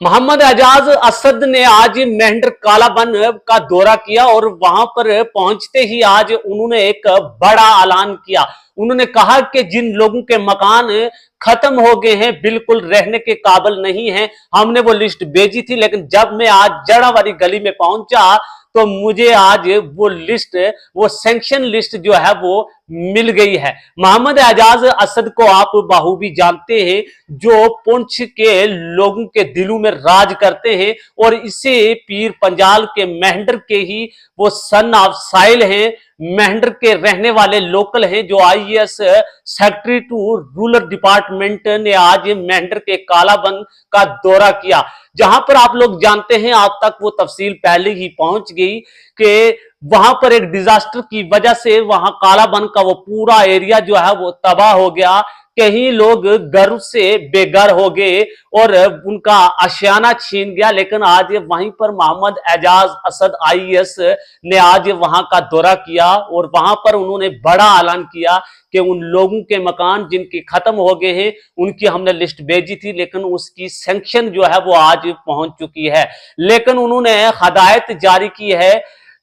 मोहम्मद एजाज असद ने आज मेंढर कालाबन का दौरा किया और वहां पर पहुंचते ही आज उन्होंने एक बड़ा ऐलान किया। उन्होंने कहा कि जिन लोगों के मकान खत्म हो गए हैं, बिल्कुल रहने के काबिल नहीं है, हमने वो लिस्ट भेजी थी, लेकिन जब मैं आज जड़ा वाली गली में पहुंचा तो मुझे आज वो लिस्ट, वो सैंक्शन लिस्ट जो है वो मिल गई है। मोहम्मद एजाज असद को आप बाखूबी जानते हैं, जो पुंछ के लोगों के दिलों में राज करते हैं और इसे पीर पंजाल के मेंढर के ही वो सन ऑफ साइल हैं, मेंढर के रहने वाले लोकल हैं, जो IAS secretary to rural department ने आज मेंढर के कालाबन का दौरा किया, जहां पर आप लोग जानते हैं, आप तक वो तफसील पहले ही पहुंच गई कि वहां पर एक डिजास्टर की वजह से वहां कालाबन का वो पूरा एरिया जो है वो तबाह हो गया। कहीं लोग घर से बेघर हो गए और उनका आशियाना छीन गया। लेकिन आज वहीं पर मोहम्मद एजाज असद आईएएस ने आज वहां का दौरा किया और वहां पर उन्होंने बड़ा ऐलान किया कि उन लोगों के मकान जिनके खत्म हो गए हैं उनकी हमने लिस्ट भेजी थी, लेकिन उसकी सैंक्शन जो है वो आज पहुंच चुकी है। लेकिन उन्होंने हदायत जारी की है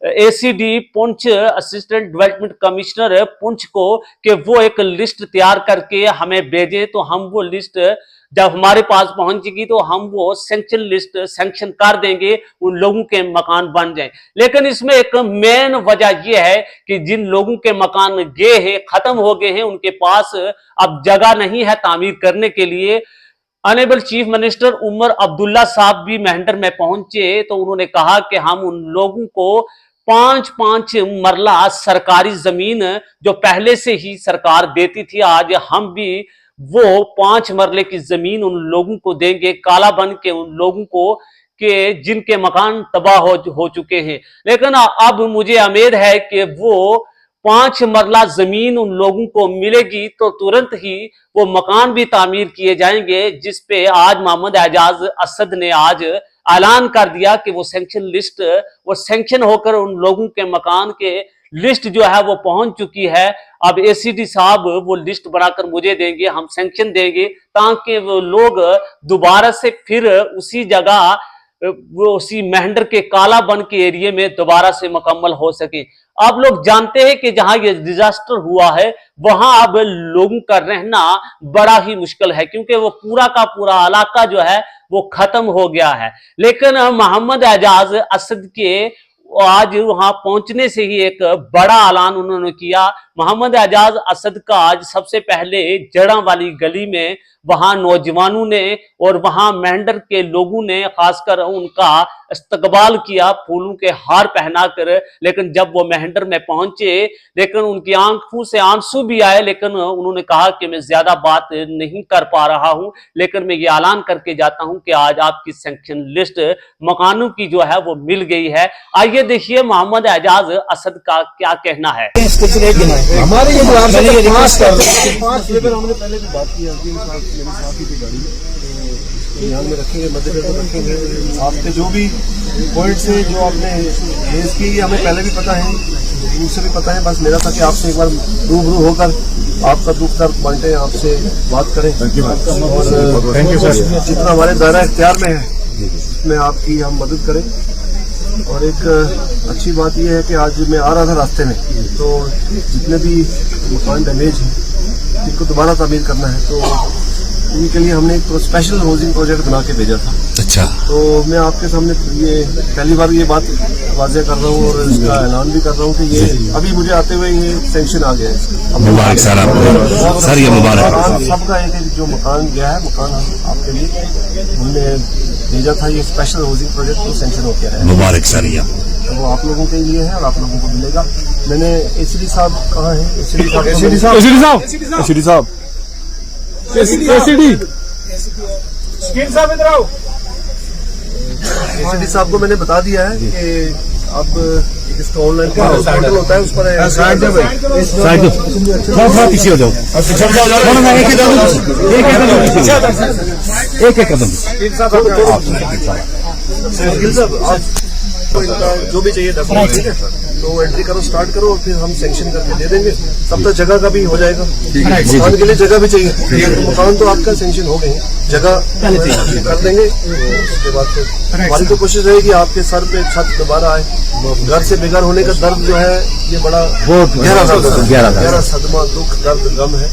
ACD Poonch, assistant development commissioner Poonch को, कि वो एक लिस्ट तैयार करके हमें भेजें, तो हम वो लिस्ट जब हमारे पास पहुंचेगी तो हम वो सैंक्शन लिस्ट सैंक्शन कर देंगे, उन लोगों के मकान बन जाएं। लेकिन इसमें एक मेन वजह यह है कि जिन लोगों के मकान गए हैं, खत्म हो गए हैं, उनके पास अब जगह नहीं है तामीर करने के लिए। Honourable chief minister Omar Abdullah साहब भी मेंढर में पहुंचे तो उन्होंने कहा कि हम उन लोगों को 5-5 मरला सरकारी जमीन जो पहले से ही सरकार देती थी, आज हम भी वो 5 मरले की जमीन उन लोगों को देंगे, कालाबन के उन लोगों को कि जिनके मकान तबाह हो चुके हैं। लेकिन अब मुझे उम्मीद है कि वो 5 मरला जमीन उन लोगों को मिलेगी तो तुरंत ही वो मकान भी तामीर किए जाएंगे, जिस पे आज मोहम्मद एजाज असद ने आज ऐलान कर दिया कि वो सैंक्शन लिस्ट, वो सैंक्शन होकर उन लोगों के मकान के लिस्ट जो है वो पहुंच चुकी है। अब एसीडी साहब वो लिस्ट बनाकर मुझे देंगे, हम सैंक्शन देंगे, ताकि वो लोग दोबारा से फिर उसी जगह, वो उसी मेंढर के कालाबन के एरिया में दोबारा से मुकम्मल हो सके। आप लोग जानते हैं कि जहां ये डिजास्टर हुआ है वहां अब लोगों का रहना बड़ा ही मुश्किल है, क्योंकि वो पूरा का पूरा इलाका जो है वो खत्म हो गया है। लेकिन मोहम्मद एजाज असद के आज वहां पहुंचने से ही एक बड़ा ऐलान उन्होंने किया। मोहम्मद एजाज असद का आज सबसे पहले जड़ा वाली गली में वहां नौजवानों ने और वहां मेंढर के लोगों ने खासकर उनका इस्तकबाल किया, फूलों के हार पहनाकर। लेकिन जब वो मेंढर में पहुंचे, लेकिन उनकी आंखों से आंसू भी आए, लेकिन उन्होंने कहा कि मैं ज्यादा बात नहीं कर पा रहा हूं, लेकिन मैं ये ऐलान करके जाता हूं कि आज आपकी सैंक्शन लिस्ट मकानों की जो है वो मिल गई है। आइए देखिए मोहम्मद एजाज असद का क्या कहना है। हमारे ये जो हमने पहले भी बात की गाड़ी तो ध्यान में रखेंगे, मद्देनजर रखेंगे। आपके जो भी पॉइंट्स हैं जो आपने रेज की, हमें पहले भी पता है, उनसे भी पता है। बस मेरा था कि आपसे एक बार रूबरू होकर आपका दुख दर्द बांटे, आपसे बात करें और जितना हमारे दायरा इख्तियार में है उसमें आपकी हम मदद करें। और एक अच्छी बात यह है कि आज मैं आ रहा था रास्ते में, तो जितने भी मकान डैमेज हैं जिनको दोबारा तामीर करना है, तो उनके लिए हमने एक स्पेशल हाउसिंग प्रोजेक्ट बना के भेजा था। अच्छा, तो मैं आपके सामने ये पहली बार ये बात वाज़ेह कर रहा हूँ और इसका ऐलान भी कर रहा हूँ कि ये अभी मुझे आते हुए ये सैंक्शन आ गया है। मुबारक सर आपको, सर ये मुबारक। सबका एक जो मकान गया है, मकान आपके लिए हमने भेजा था, ये स्पेशल हाउसिंग प्रोजेक्ट तो सैंक्शन हो गया है। मुबारक सर, ये वो आप लोगों के लिए है और आप लोगों को मिलेगा। मैंने एसीडी साहब कहाँ है? एसीडी साहब एसीडी साहब इधर आओ। एसीडी साहब को मैंने बता दिया है कि अब इसका ऑनलाइन पोर्टल होता है, उस पर पीछे हो जाओ, एक कदम। साहब आप जो भी चाहिए, ठीक है। तो एंट्री करो, स्टार्ट करो और फिर हम सैंक्शन करके दे देंगे। तब तक जगह का भी हो जाएगा। जी, मकान के लिए जगह भी चाहिए, तो मकान तो आपका सैंक्शन हो गए हैं, जगह कर देंगे। उसके बाद फिर हमारी तो कोशिश रहेगी आपके सर पे छत दोबारा आए। घर से बेघर होने का दर्द जो है ये बड़ा गहरा सदमा, दुख, दर्द, गम है।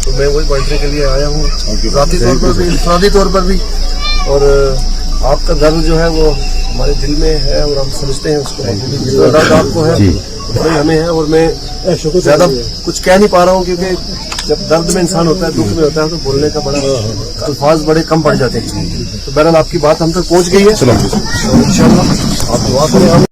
तो मैं वही बांटने के लिए आया हूँ, जाती तौर पर भी, इंफरादी तौर पर भी। और आपका दर्द जो है वो हमारे दिल में है और हम समझते हैं उसको। जितना दर्द आपको है उतना ही हमें है। और मैं ज्यादा कुछ कह नहीं पा रहा हूँ, क्योंकि जब दर्द में इंसान होता है, दुख में होता है, तो बोलने का बड़ा अल्फाज बड़े कम पड़ जाते हैं। तो बहरहाल आपकी बात हम तक पहुँच गई है। इंशाल्लाह आप दुआ करें।